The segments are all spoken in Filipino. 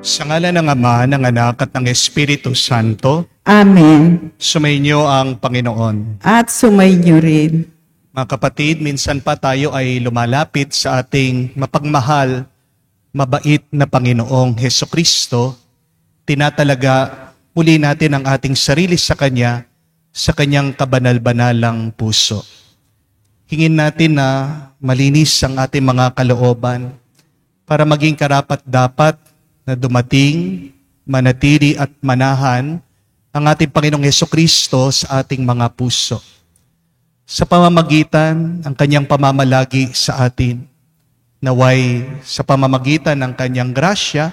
Sa ngalan ng Ama, ng Anak at ng Espiritu Santo, Amen. sumainyo ang Panginoon. At sumainyo rin. Mga kapatid, minsan pa tayo ay lumalapit sa ating mapagmahal, mabait na Panginoong Hesukristo. Tinatalaga muli natin ang ating sarili sa Kanya, sa Kanyang kabanal-banalang puso. Hingin natin na malinis ang ating mga kalooban para maging karapat-dapat na dumating, manatili at manahan ang ating Panginoong Hesukristo sa ating mga puso. Sa pamamagitan ng Kanyang pamamalagi sa atin, naway sa pamamagitan ng Kanyang grasya,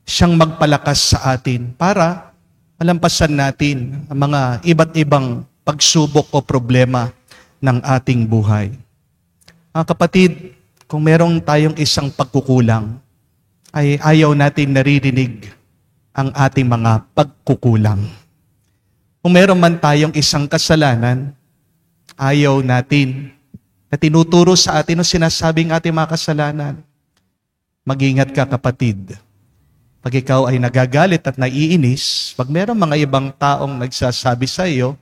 siyang magpalakas sa atin para malampasan natin ang mga iba't ibang pagsubok o problema ng ating buhay. Mga kapatid, kung merong tayong isang pagkukulang, ay ayaw natin naririnig ang ating mga pagkukulang. Kung meron man tayong isang kasalanan, ayaw natin na tinuturo sa atin o sinasabing ating mga kasalanan. Mag-ingat ka, kapatid. Pag ikaw ay nagagalit at naiinis, pag meron mga ibang taong nagsasabi sa iyo,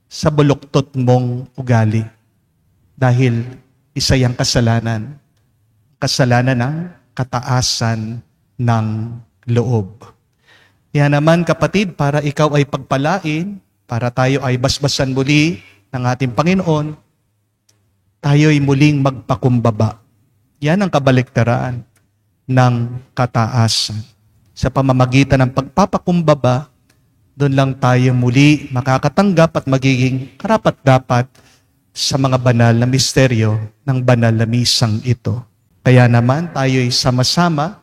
sa buluktot mong ugali. Dahil isa yung kasalanan. Kasalanan ng kataasan ng loob. Yan naman, kapatid, para ikaw ay pagpalain, para tayo ay basbasan muli ng ating Panginoon, tayo'y muling magpakumbaba. Yan ang kabaliktaran ng kataasan. Sa pamamagitan ng pagpapakumbaba, doon lang tayo muli makakatanggap at magiging karapat-dapat sa mga banal na misteryo ng banal na misang ito. Kaya naman tayo'y sama-sama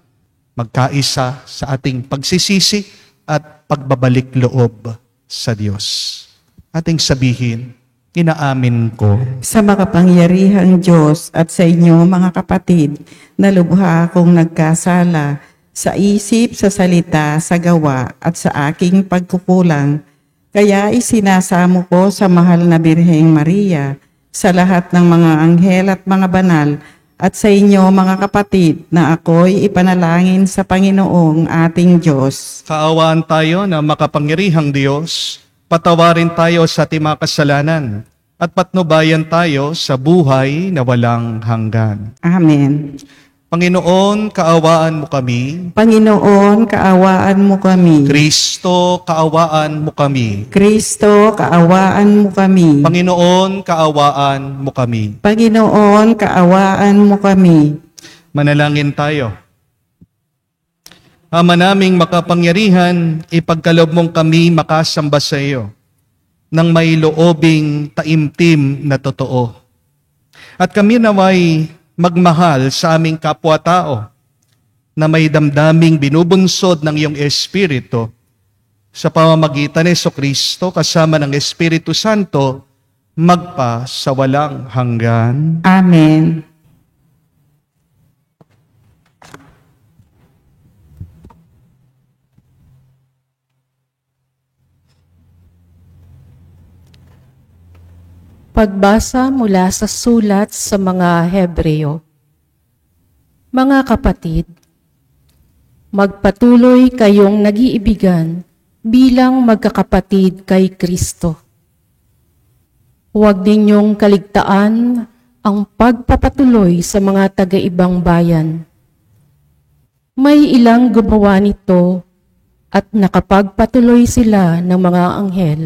magkaisa sa ating pagsisisi at pagbabalik loob sa Diyos. Ating sabihin, inaamin ko Sa makapangyarihang Diyos at sa inyo mga kapatid, na lubha akong nagkasala sa isip, sa salita, sa gawa at sa aking pagkukulang. Kaya isinasamo ko sa mahal na Birheng Maria, sa lahat ng mga anghel at mga banal, at sa inyo mga kapatid, na ako'y ipanalangin sa Panginoong ating Diyos. kaawaan tayo na makapangyarihang Diyos, patawarin tayo sa ating mga kasalanan, at patnubayan tayo sa buhay na walang hanggan. Amen. Panginoon, kaawaan mo kami. Panginoon, kaawaan mo kami. Kristo, kaawaan mo kami. Kristo, kaawaan mo kami. Panginoon, kaawaan mo kami. Panginoon, kaawaan mo kami. Manalangin tayo. Ama naming makapangyarihan, ipagkaloob mong kami makasamba sa iyo ng may loobing taimtim na totoo. At kami naway magmahal sa aming kapwa-tao na may damdaming binubunsod ng iyong Espiritu sa pamamagitan ni Jesucristo kasama ng Espiritu Santo magpa sa walang hanggan. Amen. Pagbasa mula sa sulat sa mga Hebreo. Mga kapatid, magpatuloy kayong nag-iibigan bilang magkakapatid kay Kristo. Huwag ninyong kaligtaan ang pagpapatuloy sa mga taga-ibang bayan. May ilang gumawa nito at nakapagpatuloy sila ng mga anghel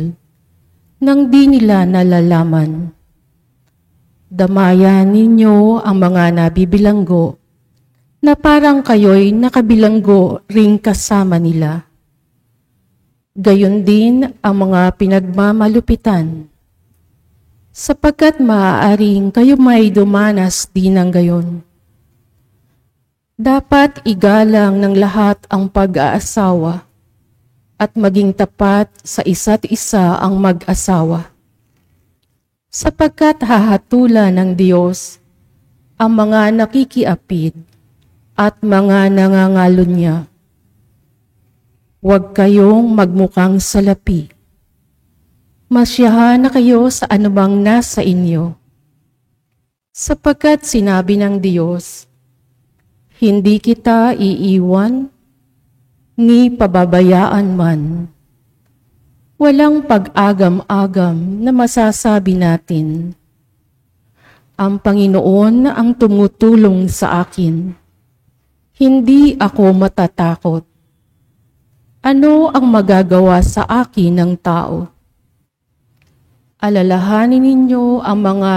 nang di nila nalalaman. Damayan ninyo ang mga nabibilanggo na parang kayo'y nakabilanggo ring kasama nila. Gayon din ang mga pinagmamalupitan, sapagkat maaaring kayo may dumanas din ng gayon. Dapat igalang ng lahat ang pag-aasawa at maging tapat sa isa't isa ang mag-asawa. Sapagkat hahatulan ng Diyos ang mga nakikiapid at mga nangangalunya. Huwag kayong magmukhang salapi. Masyahan na kayo sa anumang nasa inyo. Sapagkat sinabi ng Diyos, hindi kita iiwan ni pababayaan man. Walang pag-agam-agam na masasabi natin, ang Panginoon ang tumutulong sa akin. Hindi ako matatakot. Ano ang magagawa sa akin ng tao? Alalahanin ninyo ang mga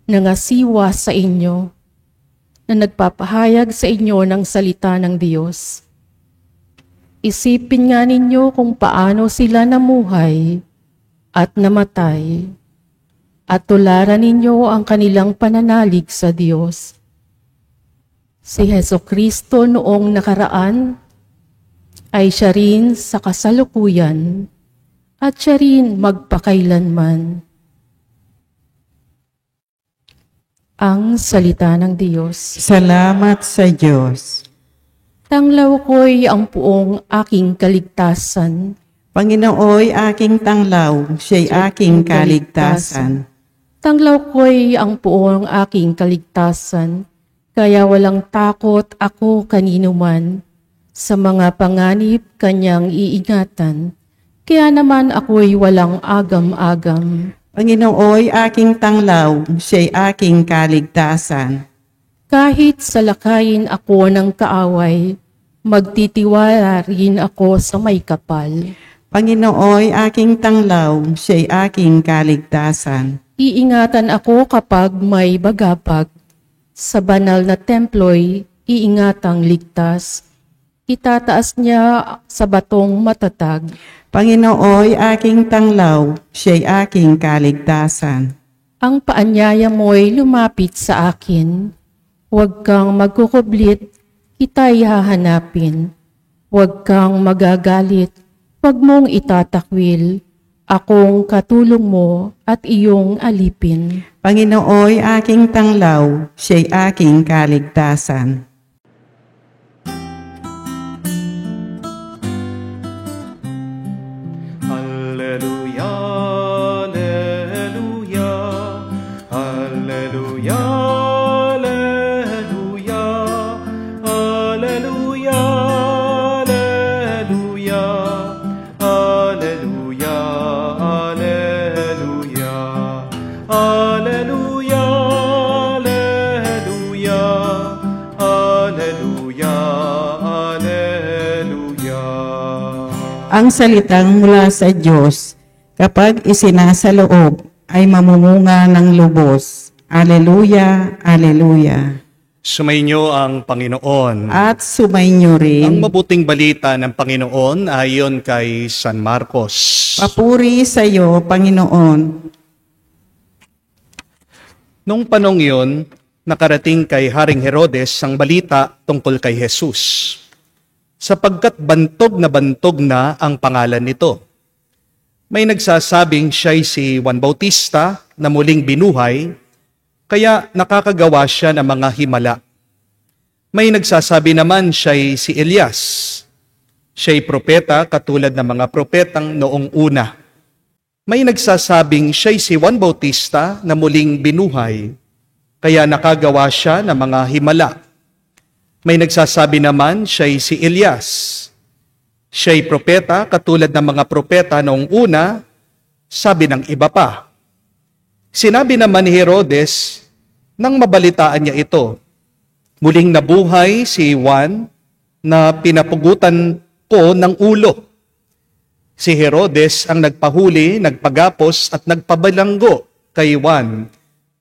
nangasiwa sa inyo na nagpapahayag sa inyo ng salita ng Diyos. Isipin nga ninyo kung paano sila namuhay at namatay, at tularan ninyo ang kanilang pananalig sa Diyos. Si Hesukristo noong nakaraan ay siya rin sa kasalukuyan at siya rin magpakailanman. Ang salita ng Diyos. Salamat sa Diyos. Tanglaw ko'y ang puong aking kaligtasan. Panginooy aking tanglaw, siya'y aking kaligtasan. Tanglaw ko'y ang puong aking kaligtasan, kaya walang takot ako kanino man. Sa mga panganib kanyang iingatan, kaya naman ako'y walang agam-agam. Panginooy aking tanglaw, siya'y aking kaligtasan. Kahit salakayin ako ng kaaway, magtitiwala rin ako sa may kapal. Panginooy aking tanglaw, siya'y aking kaligtasan. Iingatan ako kapag may bagabag. Sa banal na templo'y iingatang ligtas. Itataas niya sa batong matatag. Panginooy aking tanglaw, siya'y aking kaligtasan. Ang paanyaya mo'y lumapit sa akin. Huwag kang magkukublit, kita'y hahanapin. Huwag kang magagalit, huwag mong itatakwil. Akong katulong mo at iyong alipin. Panginooy aking tanglaw, siya'y aking kaligtasan. Alleluia, alleluia, alleluia, alleluia, alleluia, alleluia, alleluia, alleluia, alleluia, alleluia, alleluia. Ang salitang mula sa Diyos, kapag isinasaloob, ay mamumunga ng lubos. Aleluya, aleluya. Sumainyo ang Panginoon. At sumainyo Ang rin. mabuting balita ng Panginoon ayon kay San Marcos. Papuri sa iyo, Panginoon. Nung panong yun, nakarating kay Haring Herodes ang balita tungkol kay Jesus, sapagkat bantog na ang pangalan nito. May nagsasabing siya'y si Juan Bautista na muling binuhay, kaya nakakagawa siya ng mga himala. May nagsasabi naman siya'y si Elias. Siya'y propeta katulad ng mga propetang noong una. May nagsasabing siya'y si Juan Bautista na muling binuhay, kaya nakagawa siya ng mga himala. May nagsasabi naman siya'y si Elias. Siya'y propeta katulad ng mga propeta noong una, sabi ng iba pa. Sinabi naman ni Herodes, nang mabalitaan niya ito, muling nabuhay si Juan na pinapugutan ko ng ulo. Si Herodes ang nagpahuli, nagpagapos at nagpabalanggo kay Juan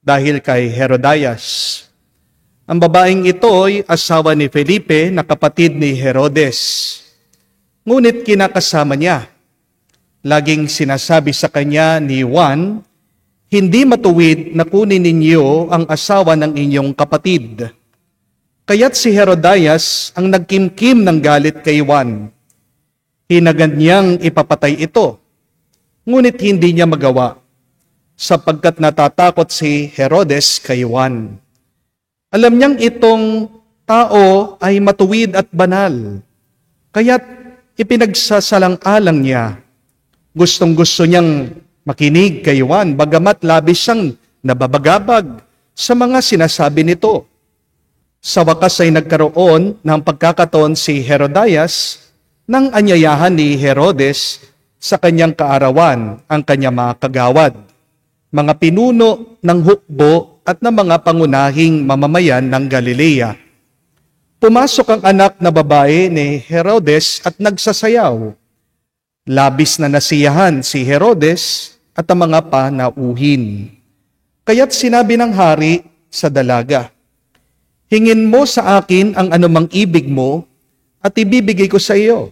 dahil kay Herodias. Ang babaeng ito ay asawa ni Felipe na kapatid ni Herodes. Ngunit kinakasama niya. Laging sinasabi sa kanya ni Juan, hindi matuwid na kunin ninyo ang asawa ng inyong kapatid. Kaya't si Herodias ang nagkimkim ng galit kay Juan. Hinagad niyang ipapatay ito, ngunit hindi niya magawa, sapagkat natatakot si Herodes kay Juan. Alam niyang itong tao ay matuwid at banal, kaya't ipinagsasalang-alang niya. Gustong-gusto niyang makinig kay Juan, bagamat labis siyang nababagabag sa mga sinasabi nito. Sa wakas ay nagkaroon ng pagkakataon si Herodias nang anyayahan ni Herodes sa kanyang kaarawan ang kanyang mga kagawad, mga pinuno ng hukbo at ng mga pangunahing mamamayan ng Galilea. Pumasok ang anak na babae ni Herodes at nagsasayaw. Labis na nasiyahan si Herodes at ang mga panauhin. Kaya't sinabi ng hari sa dalaga, "Hingin mo sa akin ang anumang ibig mo at ibibigay ko sa iyo."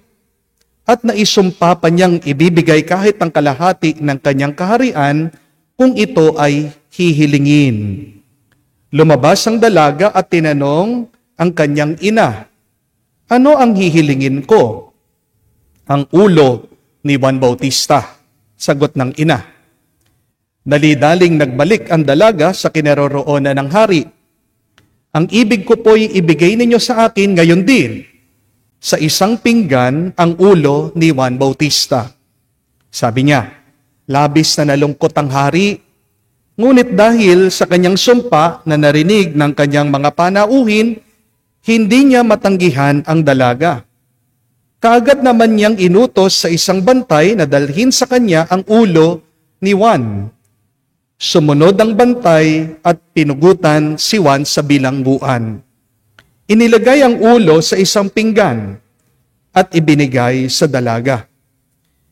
At naisumpa pa niyang ibibigay kahit ang kalahati ng kanyang kaharian kung ito ay hihilingin. Lumabas ang dalaga at tinanong ang kanyang ina, "Ano ang hihilingin ko?" "Ang ulo ni Juan Bautista," sagot ng ina. Dali-daling nagbalik ang dalaga sa kinaroroonan ng hari. "Ang ibig ko po'y ibigay ninyo sa akin ngayon din, sa isang pinggan ang ulo ni Juan Bautista." Sabi niya, labis na nalungkot ang hari, ngunit dahil sa kanyang sumpa na narinig ng kanyang mga panauhin, hindi niya matanggihan ang dalaga. Kaagad naman niyang inutos sa isang bantay na dalhin sa kanya ang ulo ni Juan. Sumunod ang bantay at pinugutan si Juan sa bilangguan. Inilagay ang ulo sa isang pinggan at ibinigay sa dalaga.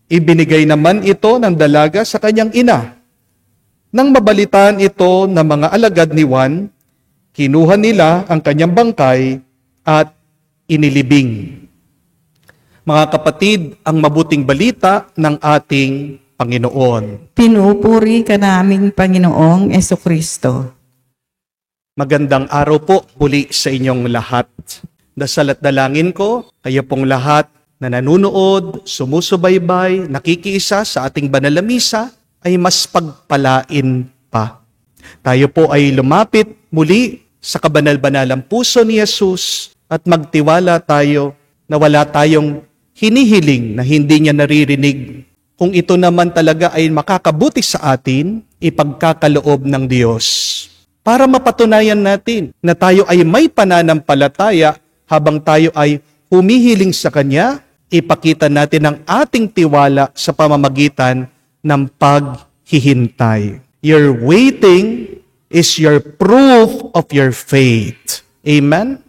Ibinigay naman ito ng dalaga sa kanyang ina. Nang mabalitaan ito ng mga alagad ni Juan, kinuha nila ang kanyang bangkay at inilibing. Mga kapatid, ang mabuting balita ng ating Panginoon. Pinupuri ka naming Panginoong Jesucristo. Magandang araw po muli sa inyong lahat. Dasal at dalangin ko, kayo pong lahat na nanunood, sumusubaybay, nakikiisa sa ating banal na misa, ay mas pagpalain pa. Tayo po ay lumapit muli sa kabanal-banalang puso ni Jesus at magtiwala tayo na wala tayong hinihiling na hindi niya naririnig. Kung ito naman talaga ay makakabuti sa atin, ipagkakaloob ng Diyos. Para mapatunayan natin na tayo ay may pananampalataya habang tayo ay humihiling sa Kanya, ipakita natin ang ating tiwala sa pamamagitan ng paghihintay. Your waiting is your proof of your faith. Amen?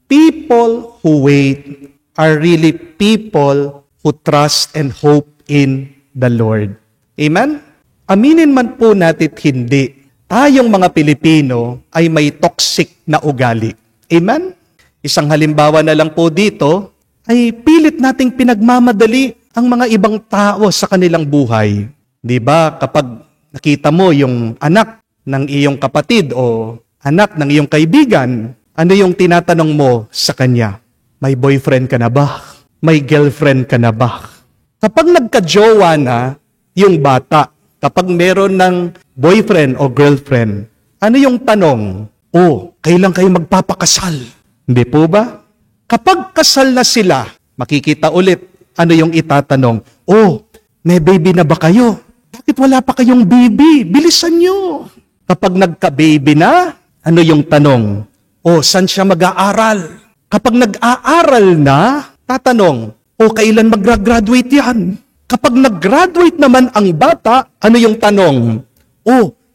People who wait are really people who trust and hope in the Lord. Amen? Aminin man po natin hindi, tayong mga Pilipino ay may toxic na ugali. Amen? Isang halimbawa na lang po dito, ay pilit nating pinagmamadali ang mga ibang tao sa kanilang buhay. Di ba, kapag nakita mo yung anak ng iyong kapatid o anak ng iyong kaibigan, ano yung tinatanong mo sa kanya? May boyfriend ka na ba? May girlfriend ka na ba? Kapag nagka-jowa na yung bata, kapag meron ng boyfriend o girlfriend, ano yung tanong? Kailan kayo magpapakasal? Hindi po ba? Kapag kasal na sila, makikita ulit, ano yung itatanong? May baby na ba kayo? Bakit wala pa kayong baby? Bilisan nyo! Kapag nagka-baby na, ano yung tanong? Saan siya mag-aaral? Kapag nag-aaral na, tatanong, kailan mag-graduate yan? Kapag nag-graduate naman ang bata, ano yung tanong?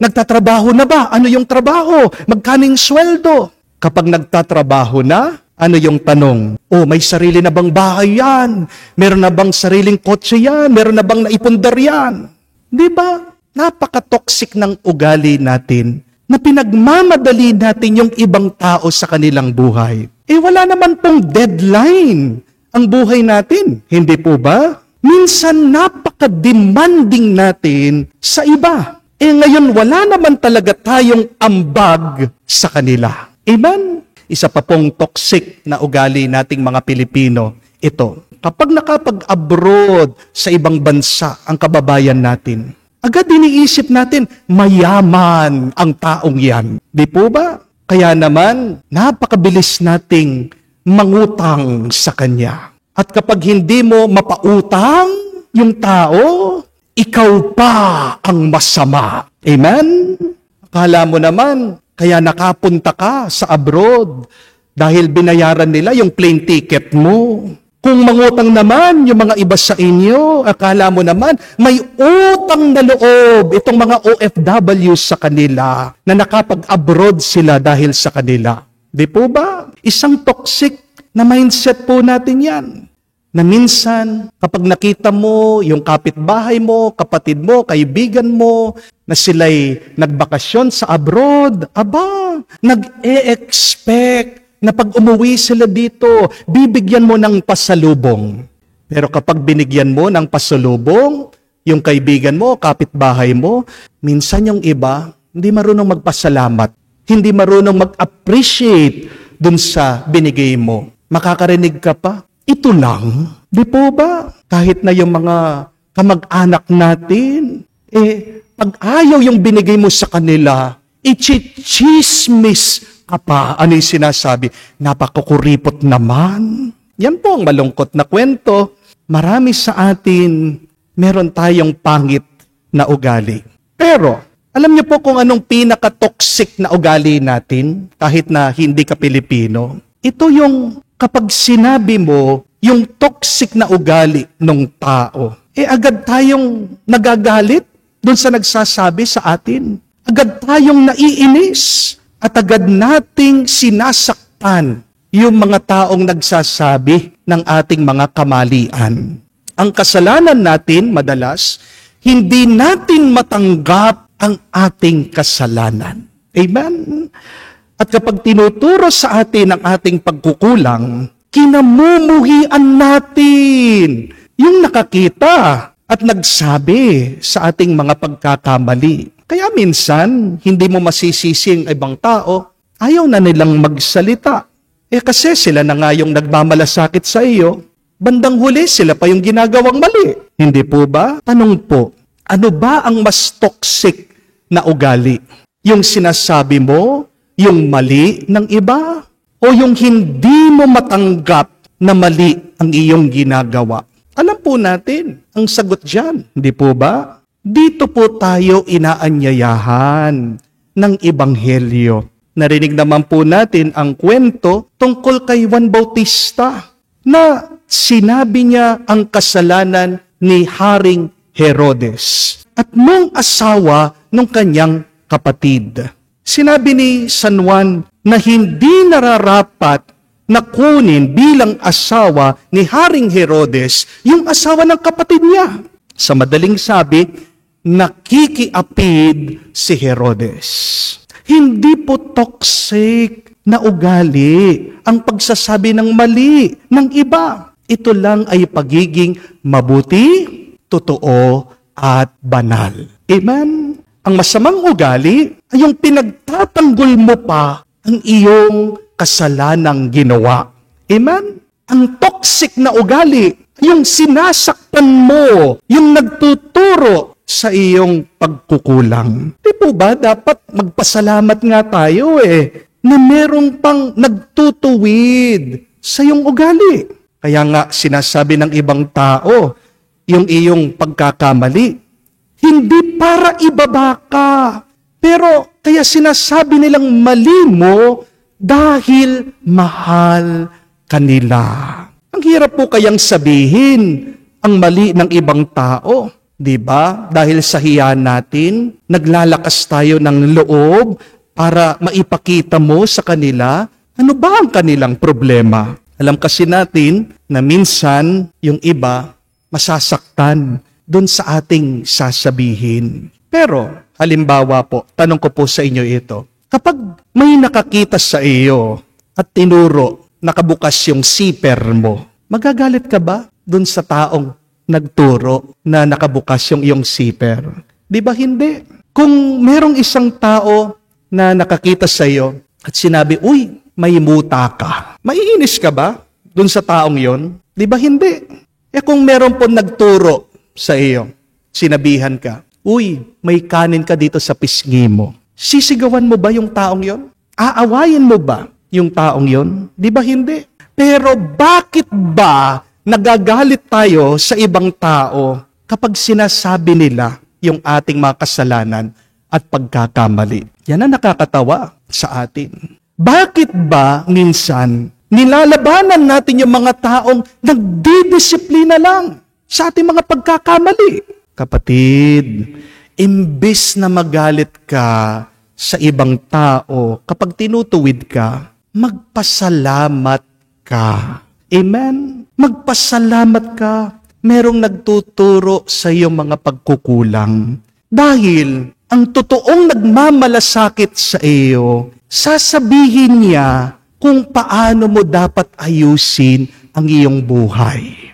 Nagtatrabaho na ba? Ano yung trabaho? Magkano yung sweldo? Kapag nagtatrabaho na, ano yung tanong? May sarili na bang bahay yan? Meron na bang sariling kotse yan? Meron na bang naipundar yan? Di ba? Napaka-toxic ng ugali natin na pinagmamadali natin yung ibang tao sa kanilang buhay. Wala naman pong deadline ang buhay natin. Hindi po ba? Minsan napaka-demanding natin sa iba. Ngayon wala naman talaga tayong ambag sa kanila. Amen? Isa pa pong toxic na ugali nating mga Pilipino, ito. Kapag nakapag-abroad sa ibang bansa ang kababayan natin, agad iniisip natin, mayaman ang taong yan. Di po ba? Kaya naman, napakabilis nating mangutang sa kanya. At kapag hindi mo mapautang yung tao, ikaw pa ang masama. Amen? Akala mo naman, kaya nakapunta ka sa abroad dahil binayaran nila yung plane ticket mo. Kung mangutang naman yung mga iba sa inyo, akala mo naman may utang na loob itong mga OFW sa kanila na nakapag-abroad sila dahil sa kanila. Di po ba? Isang toxic na mindset po natin yan. Na minsan, kapag nakita mo yung kapitbahay mo, kapatid mo, kaibigan mo, na sila'y nagbakasyon sa abroad, nag-e-expect na pag umuwi sila dito, bibigyan mo ng pasalubong. Pero kapag binigyan mo ng pasalubong, yung kaibigan mo, kapitbahay mo, minsan yung iba, hindi marunong magpasalamat, hindi marunong mag-appreciate dun sa binigay mo. Makakarinig ka pa, ito lang. Di po ba? Kahit na yung mga kamag-anak natin, pag ayaw yung binigay mo sa kanila, i-chismis ka pa. Ano yung sinasabi? Napakukuripot naman. Yan po ang malungkot na kwento. Marami sa atin, meron tayong pangit na ugali. Pero, alam niyo po kung anong pinaka-toxic na ugali natin, kahit na hindi ka Pilipino? Ito yung kapag sinabi mo, yung toxic na ugali ng tao, agad tayong nagagalit doon sa nagsasabi sa atin. Agad tayong naiinis at agad nating sinasaktan yung mga taong nagsasabi ng ating mga kamalian. Ang kasalanan natin, madalas, hindi natin matanggap ang ating kasalanan. Amen? At kapag tinuturo sa atin ang ating pagkukulang, kinamumuhian natin yung nakakita at nagsabi sa ating mga pagkakamali. Kaya minsan, hindi mo masisisi ang ibang tao, ayaw na nilang magsalita. Kasi sila na nga yung nagmamalasakit sa iyo, bandang huli sila pa yung ginagawang mali. Hindi po ba? Tanong po, ano ba ang mas toxic na ugali? Yung sinasabi mo, yung mali ng iba, o yung hindi mo matanggap na mali ang iyong ginagawa? Alam po natin ang sagot dyan, hindi po ba? Dito po tayo inaanyayahan ng Ebanghelyo. Narinig naman po natin ang kwento tungkol kay Juan Bautista na sinabi niya ang kasalanan ni Haring Herodes at nung asawa ng kanyang kapatid. Sinabi ni San Juan na hindi nararapat na kunin bilang asawa ni Haring Herodes yung asawa ng kapatid niya. Sa madaling sabi, nakikiapid si Herodes. Hindi po toxic na ugali ang pagsasabi ng mali ng iba. Ito lang ay pagiging mabuti, totoo, at banal. Amen? Ang masamang ugali ay yung pinagtatanggol mo pa ang iyong kasalanang ginawa. Amen? Ang toxic na ugali, yung sinasaktan mo, yung nagtuturo sa iyong pagkukulang. Di po ba dapat magpasalamat nga tayo na merong pang nagtutuwid sa iyong ugali. Kaya nga sinasabi ng ibang tao, yung iyong pagkakamali, hindi para ibaba ka. Pero kaya sinasabi nilang mali mo dahil mahal kanila. Ang hirap po kayang sabihin ang mali ng ibang tao. Diba? Dahil sa hiya natin, naglalakas tayo ng loob para maipakita mo sa kanila ano ba ang kanilang problema. Alam kasi natin na minsan yung iba masasaktan doon sa ating sasabihin. Pero, halimbawa po, tanong ko po sa inyo ito. Kapag may nakakita sa iyo at tinuro, nakabukas yung zipper mo, magagalit ka ba doon sa taong nagturo na nakabukas yung iyong zipper? Di ba hindi? Kung merong isang tao na nakakita sa iyo at sinabi, uy, may muta ka, maiinis ka ba dun sa taong yon? Di ba hindi? Kung meron po nagturo sa iyo, sinabihan ka, uy, may kanin ka dito sa pisngi mo, sisigawan mo ba yung taong yon? Aawayin mo ba yung taong yon? Di ba hindi? Pero bakit ba nagagalit tayo sa ibang tao kapag sinasabi nila yung ating mga kasalanan at pagkakamali? Yan ang nakakatawa sa atin. Bakit ba minsan Nilalabanan natin yung mga taong nagdidisiplina lang sa ating mga pagkakamali. Kapatid, imbis na magalit ka sa ibang tao, kapag tinutuwid ka, magpasalamat ka. Amen? Magpasalamat ka. Merong nagtuturo sa iyong mga pagkukulang. Dahil ang totoong nagmamalasakit sa iyo, sasabihin niya kung paano mo dapat ayusin ang iyong buhay.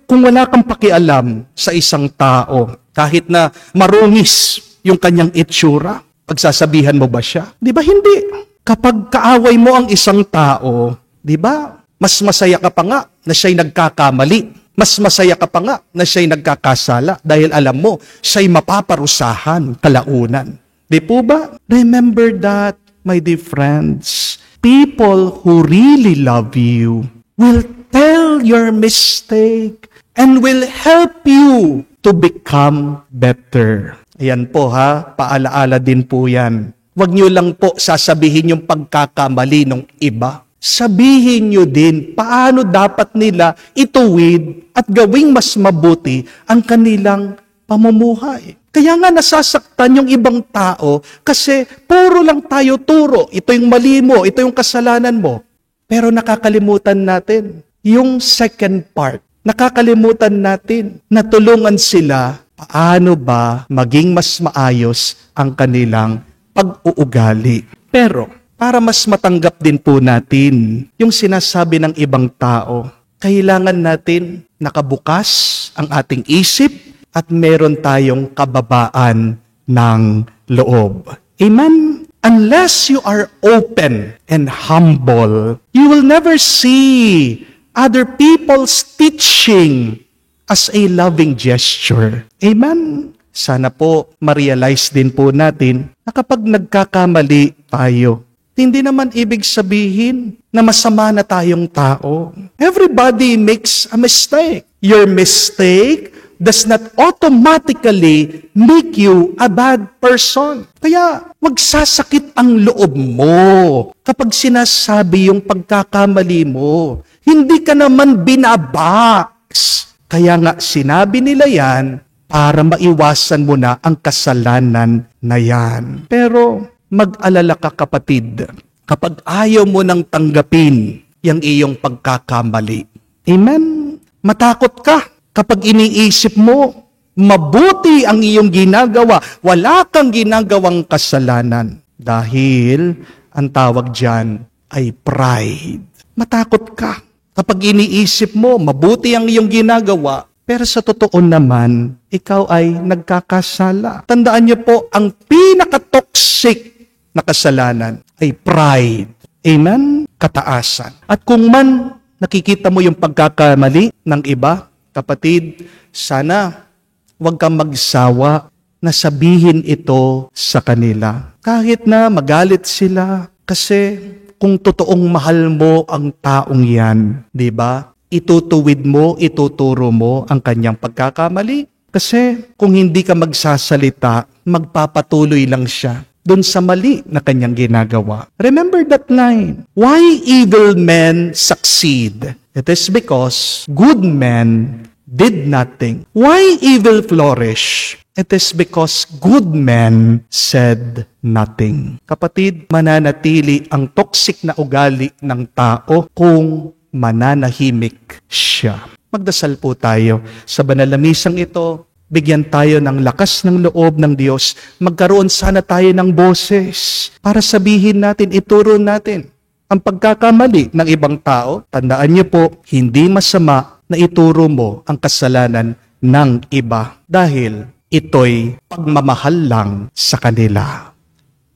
Kung wala kang pakialam sa isang tao, kahit na marungis yung kanyang itsura, pagsasabihan mo ba siya? Di ba hindi? Kapag kaaway mo ang isang tao, di ba? Mas masaya ka pa nga na siya'y nagkakamali. Mas masaya ka pa nga na siya'y nagkakasala dahil alam mo, siya'y mapaparusahan kalaunan. Di po ba? Remember that, my dear friends. People who really love you will tell your mistake and will help you to become better. Ayan po ha, paalaala din po yan. Huwag niyo lang po sasabihin yung pagkakamali ng iba. Sabihin nyo din paano dapat nila ituwid at gawing mas mabuti ang kanilang pamumuhay. Kaya nga nasasaktan yung ibang tao kasi puro lang tayo turo. Ito yung mali mo, ito yung kasalanan mo. Pero nakakalimutan natin yung second part. Nakakalimutan natin na tulungan sila paano ba maging mas maayos ang kanilang pag-uugali. Pero para mas matanggap din po natin yung sinasabi ng ibang tao, kailangan natin nakabukas ang ating isip at meron tayong kababaan ng loob. Amen? Unless you are open and humble, you will never see other people's teaching as a loving gesture. Amen? Sana po ma-realize din po natin na kapag nagkakamali tayo, hindi naman ibig sabihin na masama na tayong tao. Everybody makes a mistake. Your mistake does not automatically make you a bad person. Kaya wag sasakit ang loob mo kapag sinasabi yung pagkakamali mo. Hindi ka naman binabox. Kaya nga sinabi nila yan para maiwasan mo na ang kasalanan na yan. Pero mag-alala ka kapatid, kapag ayaw mo nang tanggapin yung iyong pagkakamali. Amen? Matakot ka kapag iniisip mo, mabuti ang iyong ginagawa, wala kang ginagawang kasalanan. Dahil ang tawag dyan ay pride. Matakot ka kapag iniisip mo, mabuti ang iyong ginagawa, pero sa totoo naman, ikaw ay nagkakasala. Tandaan niyo po, ang pinaka-toxic na kasalanan ay pride. Amen? Kataasan. At kung man nakikita mo yung pagkakamali ng iba, kapatid, sana huwag kang magsawa na sabihin ito sa kanila. Kahit na magalit sila, kasi kung totoong mahal mo ang taong yan, di ba? Itutuwid mo, ituturo mo ang kanyang pagkakamali. Kasi kung hindi ka magsasalita, magpapatuloy lang siya doon sa mali na kanyang ginagawa. Remember that line. Why evil men succeed? It is because good men did nothing. Why evil flourish? It is because good men said nothing. Kapatid, mananatili ang toxic na ugali ng tao kung mananahimik siya. Magdasal po tayo sa banal na misang ito. Bigyan tayo ng lakas ng loob ng Diyos. Magkaroon sana tayo ng boses para sabihin natin, ituro natin ang pagkakamali ng ibang tao. Tandaan niyo po, hindi masama na ituro mo ang kasalanan ng iba dahil ito'y pagmamahal lang sa kanila.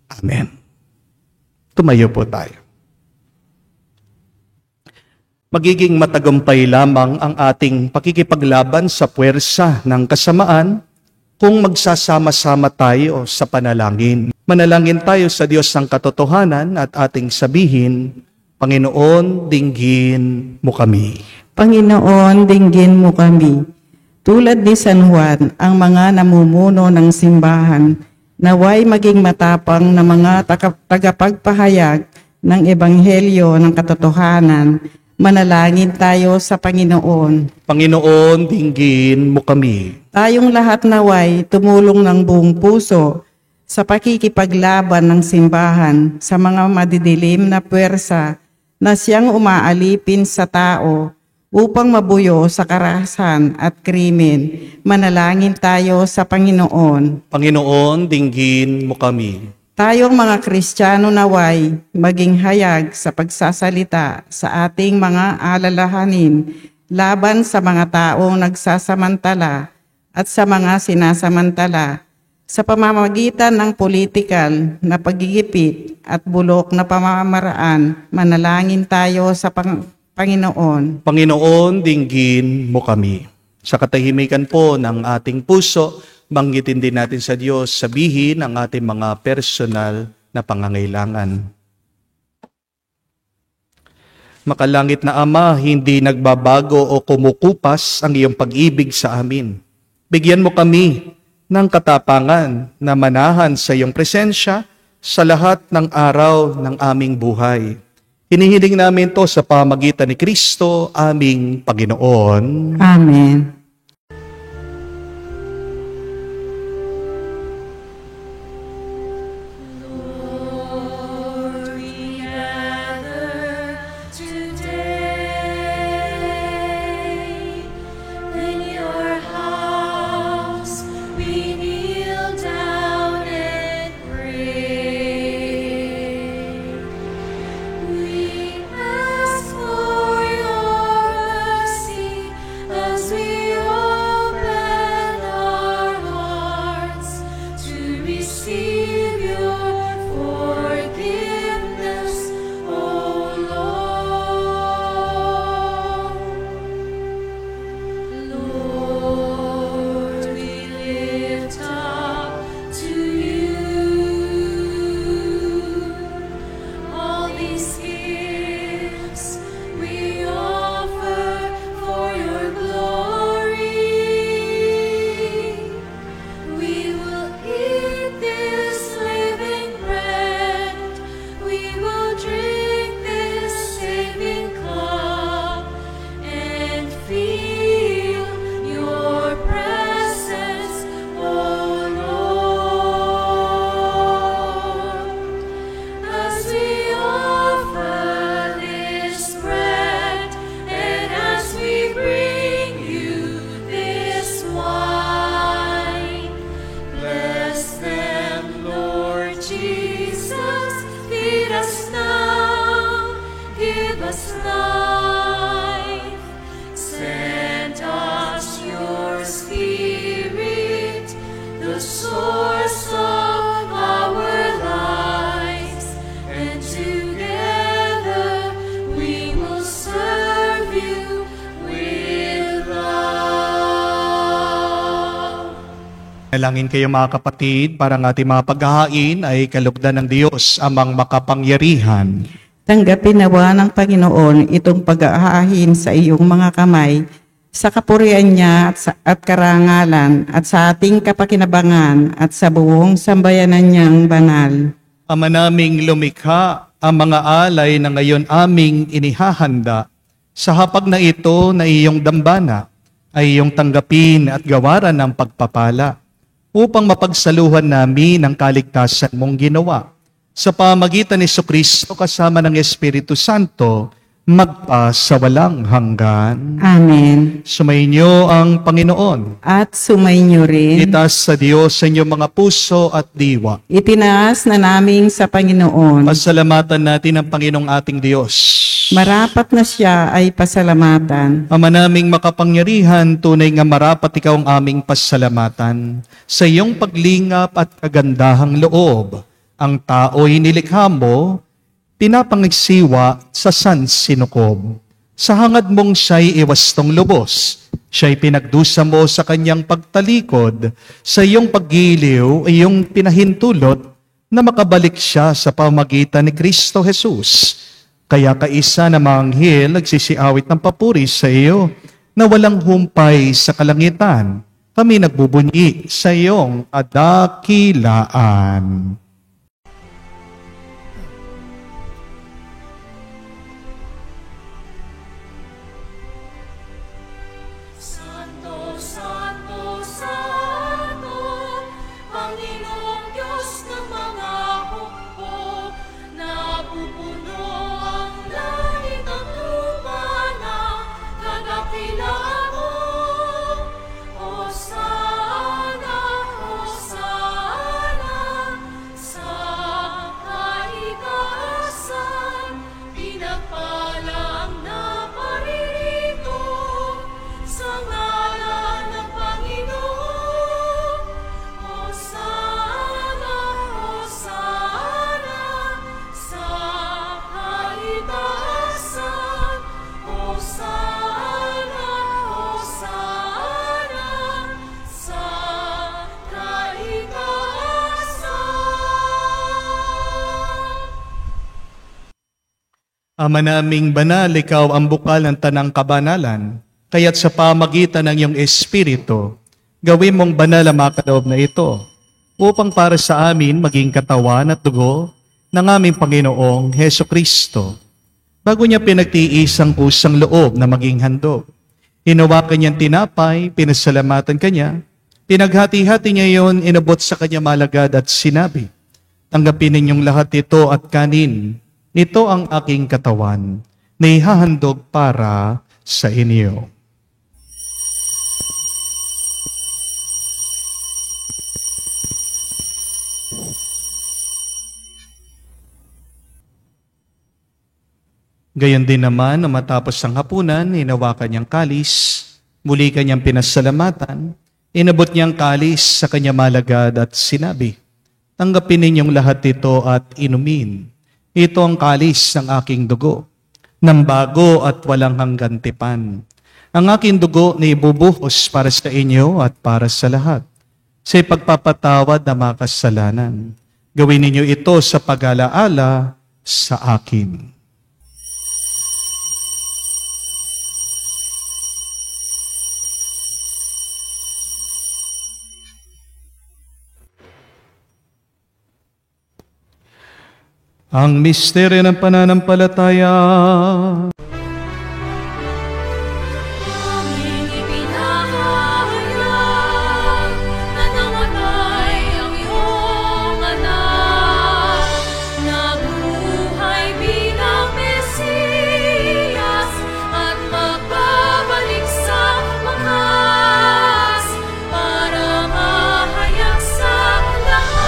Amen. Tumayo po tayo. Magiging matagumpay lamang ang ating pakikipaglaban sa puwersa ng kasamaan kung magsasama-sama tayo sa panalangin. Manalangin tayo sa Diyos ng katotohanan at ating sabihin, Panginoon, dinggin mo kami. Panginoon, dinggin mo kami. Tulad ni San Juan, ang mga namumuno ng simbahan, naway maging matapang na mga tagapagpahayag ng Ebanghelyo ng katotohanan, manalangin tayo sa Panginoon. Panginoon, dinggin mo kami. Tayong lahat naway tumulong ng buong puso sa pakikipaglaban ng simbahan sa mga madidilim na puwersa na siyang umaalipin sa tao upang mabuyo sa karahasan at krimen. Manalangin tayo sa Panginoon. Panginoon, dinggin mo kami. Tayong mga Kristiyano naway maging hayag sa pagsasalita sa ating mga alalahanin laban sa mga taong nagsasamantala at sa mga sinasamantala sa pamamagitan ng politikal na pagigipit at bulok na pamamaraan. Manalangin tayo sa Panginoon. Panginoon, dinggin mo kami. Sa katahimikan po ng ating puso, banggitin din natin sa Diyos, sabihin ang ating mga personal na pangangailangan. Makalangit na Ama, hindi nagbabago o kumukupas ang iyong pag-ibig sa amin. Bigyan mo kami ng katapangan na manahan sa iyong presensya sa lahat ng araw ng aming buhay. Hinihiling namin to sa pamagitan ni Kristo, aming Panginoon. Amen. Nalangin kayo mga kapatid, para ng ating mga paghahain ay kalugdan ng Diyos amang makapangyarihan. Tanggapin nawa ng Panginoon itong pag-aahin sa iyong mga kamay, sa kapurihan niya at karangalan at sa ating kapakinabangan at sa buong sambayanan niyang banal. Ama naming lumikha, ang mga alay na ngayon aming inihahanda, sa hapag na ito na iyong dambana, ay iyong tanggapin at gawaran ng pagpapala, upang mapagsaluhan namin ang kaligtasan mong ginawa. Sa pamagitan ni Jesucristo kasama ng Espiritu Santo, magpa sa walang hanggan. Amen. Sumainyo ang Panginoon. At sumainyo rin. Itaas sa Diyos sa inyong mga puso at diwa. Itinaas na namin sa Panginoon. Pasalamatan natin ang Panginoong ating Diyos. Marapat na siya ay pasalamatan. Ama naming makapangyarihan, tunay nga marapat ikaw ang aming pasalamatan. Sa iyong paglingap at kagandahang loob, ang tao'y nilikha mo, pinapangisiwa sa sansinukob. Sa hangad mong siya'y iwastong lubos, siya'y pinagdusa mo sa kanyang pagtalikod, sa iyong paggiliw, iyong pinahintulot na makabalik siya sa pamagitan ni Kristo Jesus. Kaya kaisa na mga anghel nagsisiawit ng papuri sa iyo, na walang humpay sa kalangitan, kami nagbubunyi sa iyong kadakilaan. Ama naming banal, ikaw ang bukal ng tanang kabanalan, kaya't sa pamagitan ng iyong Espiritu, gawin mong banal ang mga kaloob na ito, upang para sa amin maging katawan at dugo ng aming Panginoong Heso Kristo. Bago niya pinagtiis ang kusang loob na maging handog, hinawakan niyang tinapay, pinasalamatan kanya, pinaghati-hati niya yon, inabot sa kanya malagad at sinabi, "Tanggapin ninyong lahat ito at kanin. Ito ang aking katawan na ihahandog para sa inyo." Gayon din naman, na matapos ang hapunan, hinawakan niyang kalis, muli kanyang pinasalamatan, inabot niyang kalis sa kanya malagad at sinabi, "Tanggapin ninyong lahat ito at inumin. Ito ang kalis ng aking dugo, ng bago at walang hanggang tipan. Ang aking dugo na ibubuhos para sa inyo at para sa lahat, sa ipagpapatawad ng mga kasalanan. Gawin ninyo ito sa pag-alaala sa akin." Ang misteryo ng pananampalataya. Aming ipinahayag na namatay ang iyong anak, nabuhay bilang Mesiyas at magbabalik sa wakas para mahayag sa lahat.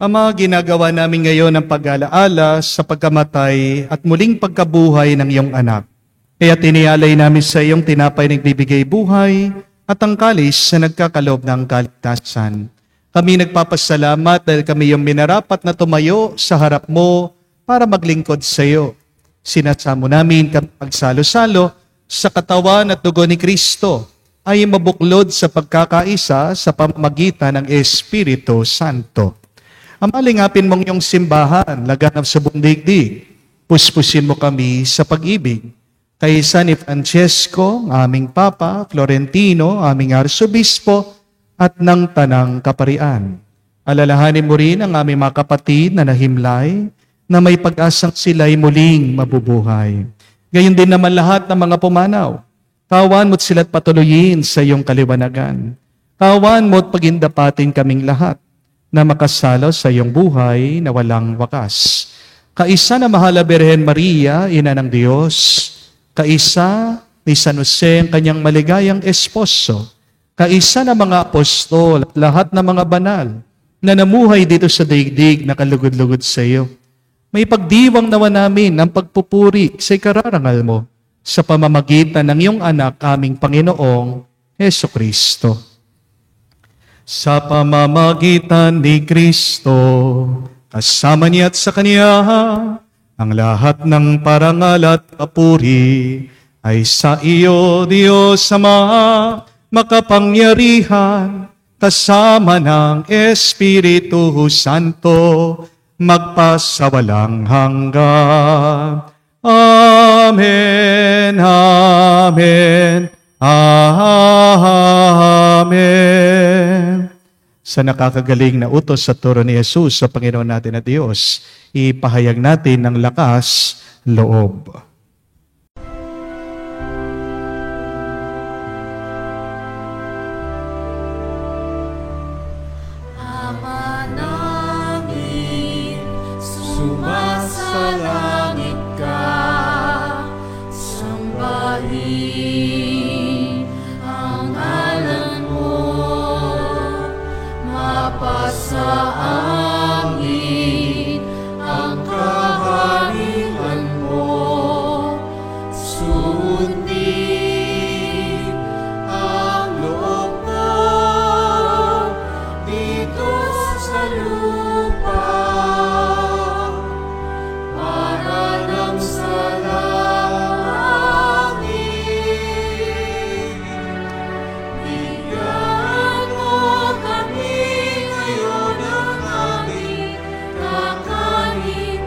Ama, ginagawa namin ngayon ang pag-alaala sa pagkamatay at muling pagkabuhay ng iyong anak. Kaya tinialay namin sa iyong tinapay nagbibigay buhay at ang kalis na nagkakaloob ng kaligtasan. Kami nagpapasalamat dahil kami yung minarapat na tumayo sa harap mo para maglingkod sa iyo. Sinasamo namin kami pagsalo-salo sa katawan at dugo ni Kristo ay mabuklod sa pagkakaisa sa pamamagitan ng Espiritu Santo. Amalingapin mong iyong simbahan, laganap sa buong daigdig. Puspusin mo kami sa pag-ibig. Kaisa ni Francesco, aming Papa, Florentino, aming Arsobispo, at ng Tanang Kaparian. Alalahanin mo rin ang aming mga kapatid na nahimlay, na may pag-asang sila'y muling mabubuhay. Gayon din naman lahat ng mga pumanaw. Kawan mo't sila't patuloyin sa iyong kaliwanagan. Kawan mo't pagindapatin kaming lahat na makasalo sa iyong buhay na walang wakas. Kaisa na mahal na Birhen Maria, Ina ng Diyos, kaisa ni San Jose ang kanyang maligayang esposo, kaisa na mga apostol at lahat ng mga banal na namuhay dito sa daigdig na kalugod-lugod sa iyo. May pagdiwang nawa namin ang pagpupuri sa ikararangal mo sa pamamagitan ng iyong anak, aming Panginoong Heso Kristo. Sa pamamagitan ni Kristo, kasama niya at sa Kanya, ang lahat ng parangal at papuri ay sa iyo, Diyos Ama, makapangyarihan, kasama ng Espiritu Santo, magpasawalang hanggan. Amen, Amen, Amen. Sa nakakagaling na utos sa turo ni Jesus sa Panginoon natin na Diyos, ipahayag natin ng lakas loob. Ama namin, sumasalangit ka, sambahin ang ngalan mo, mapasa amin ang kaharian mo, sundin ang loob mo dito sa lupa para nang sa langit. Bigyan mo kami ngayon ng aming kakanin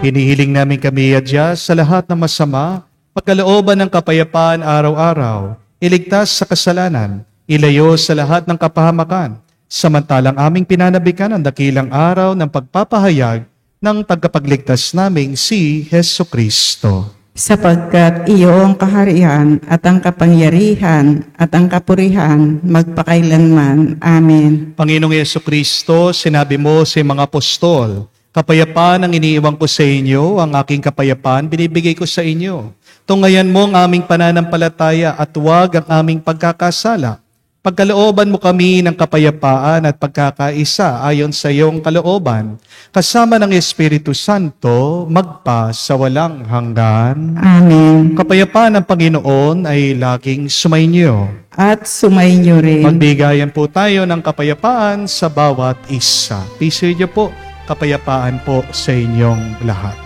Hinihiling namin kami, Adya, sa lahat ng masama, pagkalooban ng kapayapaan araw-araw, iligtas sa kasalanan, ilayo sa lahat ng kapahamakan, samantalang aming pinanabikan ang dakilang araw ng pagpapahayag ng tagapagligtas naming si Hesu Kristo. Sapagkat iyo ang kaharian at ang kapangyarihan at ang kapurihan magpakailanman. Amen. Panginoong Hesu Kristo, sinabi mo sa mga apostol, kapayapaan ang iniiwan ko sa inyo, ang aking kapayapaan binibigay ko sa inyo. Tungayan mo ang aming pananampalataya at huwag ang aming pagkakasala. Pagkalooban mo kami ng kapayapaan at pagkakaisa ayon sa iyong kalooban, kasama ng Espiritu Santo, magpa sa walang hanggan. Amen. Kapayapaan ng Panginoon ay laging sumainyo. At sumainyo rin. Magbigayan po tayo ng kapayapaan sa bawat isa. Piso niyo po, kapayapaan po sa inyong lahat.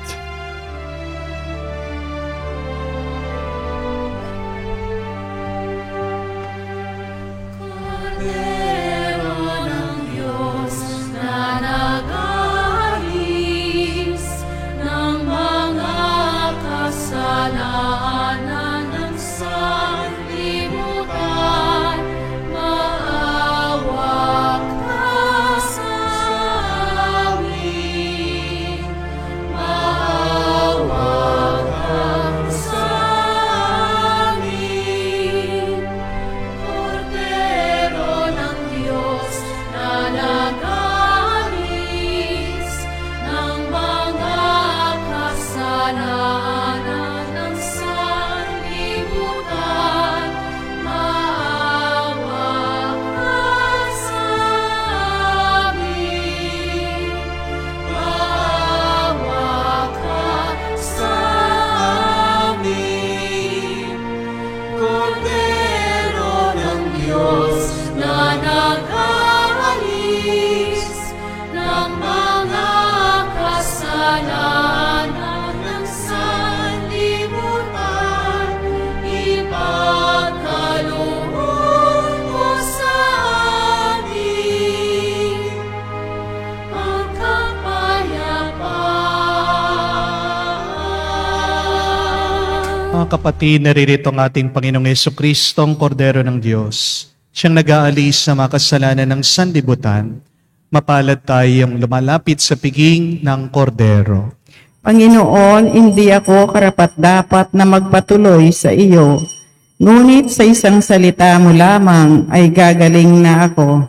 Cordero ng Diyos na nag-aalis ng mga kasalanan ng sanlibutan, maawa ka sa amin. Maawa ka sa amin. Cordero ng Diyos na nag-aalis ng mga kasalanan ng sanlibutan, maawa ka sa amin. Maawa ka sa amin. Cordero ng Diyos na nag-aalis ng mga kasalanan ng sanlibutan, ipagkaloob mo sa amin ang kapayapaan. Mga kapatid, naririto ang ating Panginoong Jesucristo, ang Kordero ng Diyos. Siyang nag-aalis sa mga kasalanan ng sanlibutan. Mapalad tayong lumalapit sa piging ng Kordero. Panginoon, hindi ako karapat-dapat na magpatuloy sa iyo. Ngunit sa isang salita mo lamang ay gagaling na ako.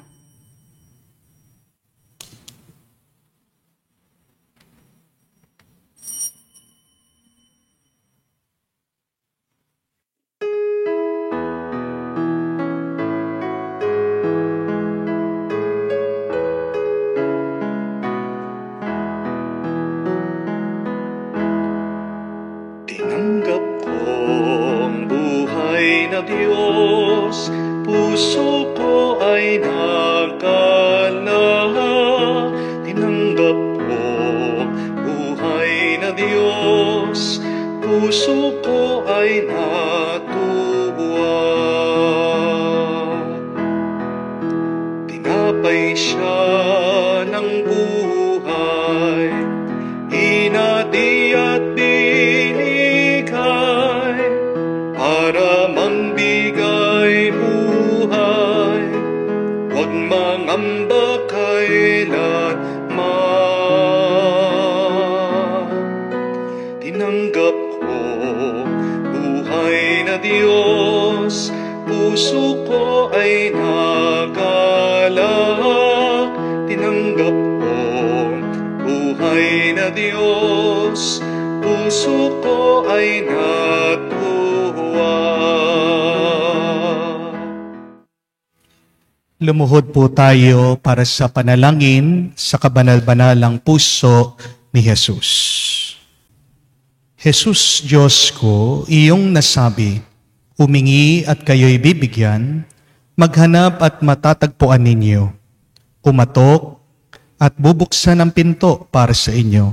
Tinanggap ko ang buhay na Diyos, puso ko ay nagkalahak. Tinanggap ko ang buhay na Diyos, puso ko ay natuwa. Tinapay siya ng buhay, hinati at binigay para mambigay buhay. Huwag mangamba kailanman. Tinanggap ko buhay na Diyos, puso ko ay nagalak. Tinanggap ko buhay na Diyos, puso ko ay natuwa. Lumuhod po tayo para sa panalangin sa kabanal-banalang puso ni Jesus. Jesus, Diyos ko, iyong nasabi, humingi at kayo'y bibigyan, maghanap at matatagpuan ninyo, kumatok at bubuksan ang pinto para sa inyo.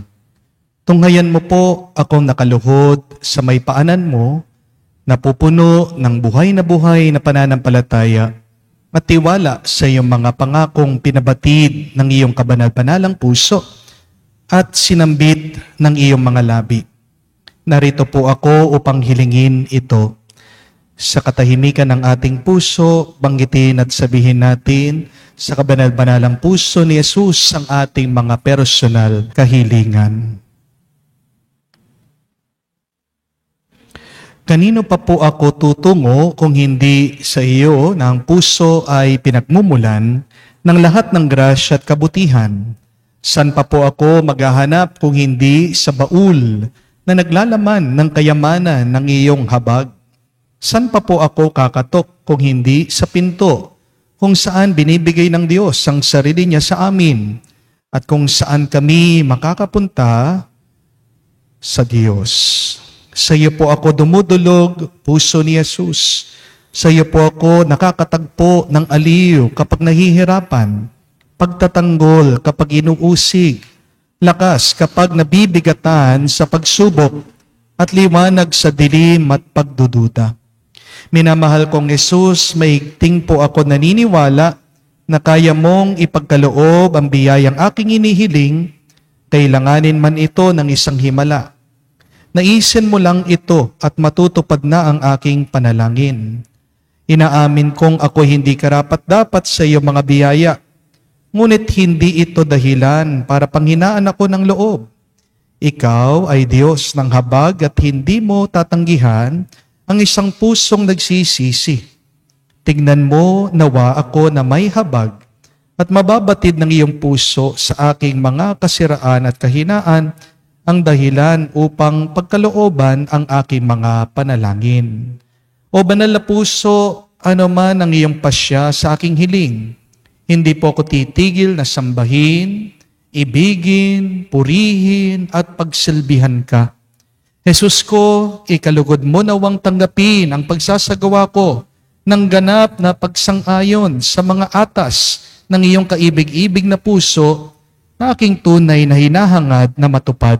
Tunghayan mo po akong nakaluhod sa may paanan mo, napupuno ng buhay na pananampalataya at tiwala sa iyong mga pangakong pinabatid ng iyong kabanal-banalang puso. at sinambit ng iyong mga labi. Narito po ako upang hilingin ito. Sa katahimikan ng ating puso, banggitin at sabihin natin sa kabanal-banalang puso ni Jesus ang ating mga personal kahilingan. Kanino pa po ako tutungo kung hindi sa iyo na ang puso ay pinagmumulan ng lahat ng grasya at kabutihan? San pa po ako maghahanap kung hindi sa baul na naglalaman ng kayamanan ng iyong habag? San pa po ako kakatok kung hindi sa pinto kung saan binibigay ng Diyos ang sarili niya sa amin at kung saan kami makakapunta sa Diyos? Sa iyo po ako dumudulog, puso ni Jesus. Sa iyo po ako nakakatagpo ng aliw kapag nahihirapan, pagtatanggol kapag inuusig, lakas kapag nabibigatan sa pagsubok, at liwanag sa dilim at pagdududa. Minamahal kong Jesus, maigting po ako naniniwala na kaya mong ipagkaloob ang biyayang aking inihiling, kailanganin man ito ng isang himala. Naisin mo lang ito at matutupad na ang aking panalangin. Inaamin kong ako hindi karapat-dapat sa iyo mga biyaya, ngunit hindi ito dahilan para panghinaan ako ng loob. Ikaw ay Diyos ng habag at hindi mo tatanggihan ang isang pusong nagsisisi. Tignan mo nawa ako na may habag at mababatid ng iyong puso sa aking mga kasiraan at kahinaan ang dahilan upang pagkalooban ang aking mga panalangin. O banal na puso, ano man ang iyong pasya sa aking hiling, hindi po ako titigil na sambahin, ibigin, purihin at pagsilbihan ka. Jesus ko, ikalugod mo nawang tanggapin ang pagsasagawa ko ng ganap na pagsang-ayon sa mga atas ng iyong kaibig-ibig na puso na aking tunay na hinahangad na matupad.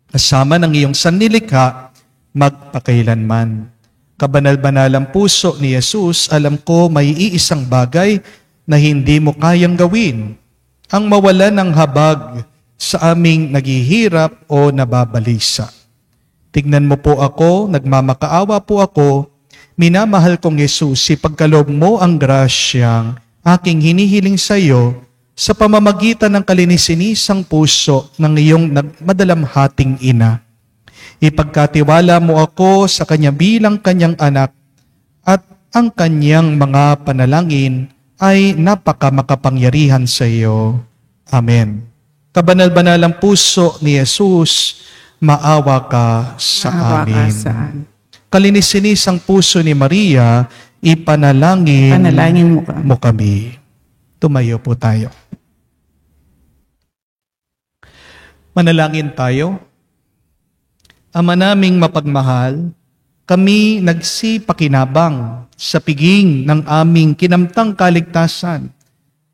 Kasama ng iyong sanlilikha, magpakailanman. Kabanal-banalang puso ni Jesus, alam ko may iisang bagay na hindi mo kayang gawin, ang mawala ng habag sa aming naghihirap o nababalisa. Tignan mo po ako, nagmamakaawa po ako, minamahal kong Jesus, ipagkaloob mo ang grasyang aking hinihiling sa iyo sa pamamagitan ng kalininisang puso ng iyong madalamhating ina. Ipagkatiwala mo ako sa kanya bilang kanyang anak at ang kanyang mga panalangin ay napakamakapangyarihan sa iyo. Amen. Kabanal-banalang puso ni Jesus, maawa ka sa amin. Kalininisang puso ni Maria, Panalangin mo kami. Tumayo po tayo. Manalangin tayo. Ama naming mapagmahal, kami nagsipakinabang sa piging ng aming kinamtang kaligtasan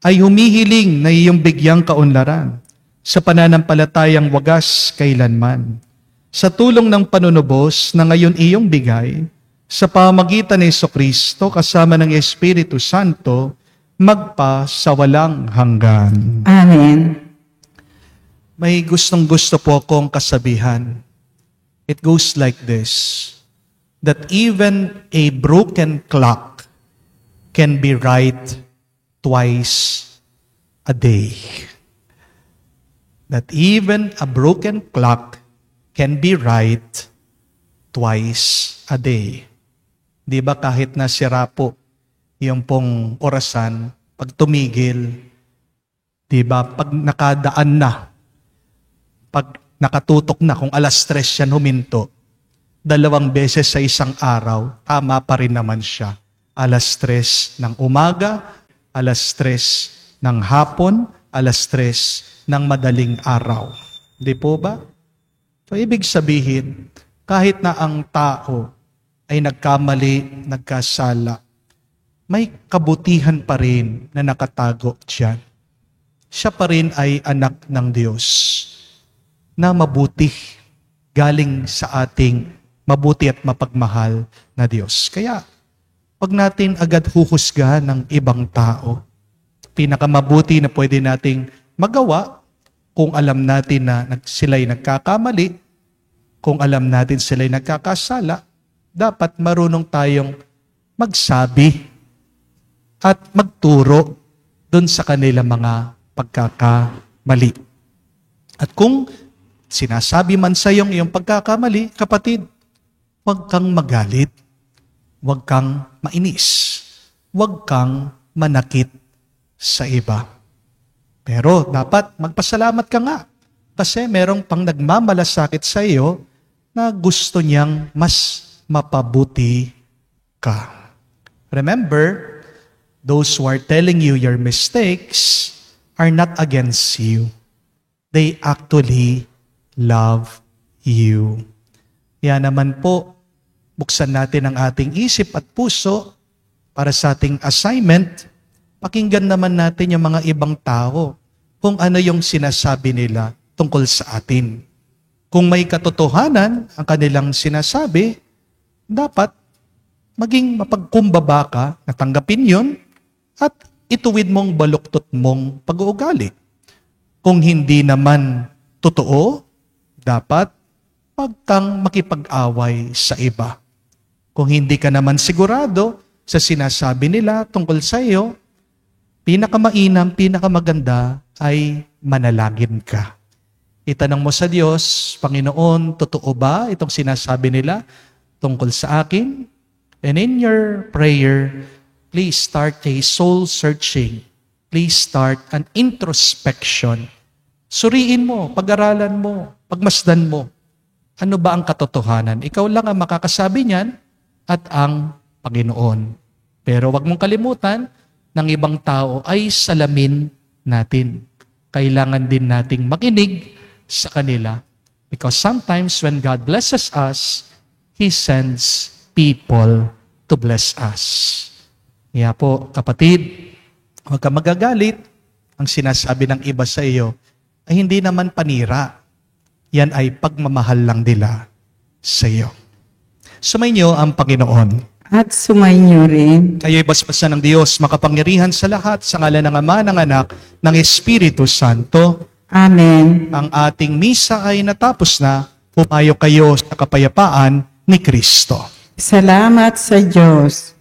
ay humihiling na iyong bigyang kaunlaran sa pananampalatayang wagas kailanman. Sa tulong ng panunubos na ngayon iyong bigay, sa pamagitan ni Jesucristo kasama ng Espiritu Santo, magpa sa walang hanggan. Amen. May gustong-gusto po akong kasabihan. It goes like this, that even a broken clock can be right twice a day. That even a broken clock can be right twice a day. Di ba kahit na sira po yung pong orasan, pag tumigil, di ba pag nakadaan na, pag nakatutok na, kung 3:00 yan huminto, 2 beses sa isang araw, tama pa rin naman siya. 3:00 ng umaga, 3:00 ng hapon, 3:00 ng madaling araw. Di po ba? So, ibig sabihin, kahit na ang tao ay nagkamali, nagkasala, may kabutihan pa rin na nakatago diyan. Siya pa rin ay anak ng Diyos na mabuti, galing sa ating mabuti at mapagmahal na Diyos. Kaya, wag natin agad huhusgahan ng ibang tao. Pinakamabuti na pwede nating magawa kung alam natin na sila'y nagkakamali, kung alam natin sila'y nagkakasala, dapat marunong tayong magsabi at magturo dun sa kanilang mga pagkakamali. At kung sinasabi man sa iyong pagkakamali, kapatid, huwag kang magalit, huwag kang mainis, huwag kang manakit sa iba. Pero dapat magpasalamat ka nga kasi merong pang nagmamalasakit sa iyo na gusto niyang mas mapabuti ka. Remember, those who are telling you your mistakes are not against you. They actually love you. Kaya naman po, buksan natin ang ating isip at puso para sa ating assignment. Pakinggan naman natin yung mga ibang tao kung ano yung sinasabi nila tungkol sa atin. Kung may katotohanan ang kanilang sinasabi, dapat maging mapagkumbaba ka, natanggapin yun, at ituwid mong baluktot mong pag-uugali. Kung hindi naman totoo, dapat wag kang makipag-away sa iba. Kung hindi ka naman sigurado sa sinasabi nila tungkol sa iyo, pinakamainam, pinakamaganda ay manalangin ka. Itanong mo sa Diyos, Panginoon, totoo ba itong sinasabi nila tungkol sa akin? And in your prayer, please start a soul searching. Please start an introspection. Suriin mo, pag-aralan mo, pagmasdan mo. Ano ba ang katotohanan? Ikaw lang ang makakasabi niyan at ang Panginoon. Pero wag mong kalimutan, ng ibang tao ay salamin natin. Kailangan din nating makinig sa kanila. Because sometimes when God blesses us, He sends people to bless us. Kaya po, kapatid, huwag ka magagalit. Ang sinasabi ng iba sa iyo ay hindi naman panira. Yan ay pagmamahal lang nila sa iyo. Sumainyo ang Panginoon. At sumainyo rin. Kayo'y basbasan ng Diyos, makapangyarihan sa lahat, sa ngalan ng Ama, ng Anak, ng Espiritu Santo. Amen. Ang ating misa ay natapos na. Pumayo kayo sa kapayapaan ni Kristo. Salamat sa Diyos.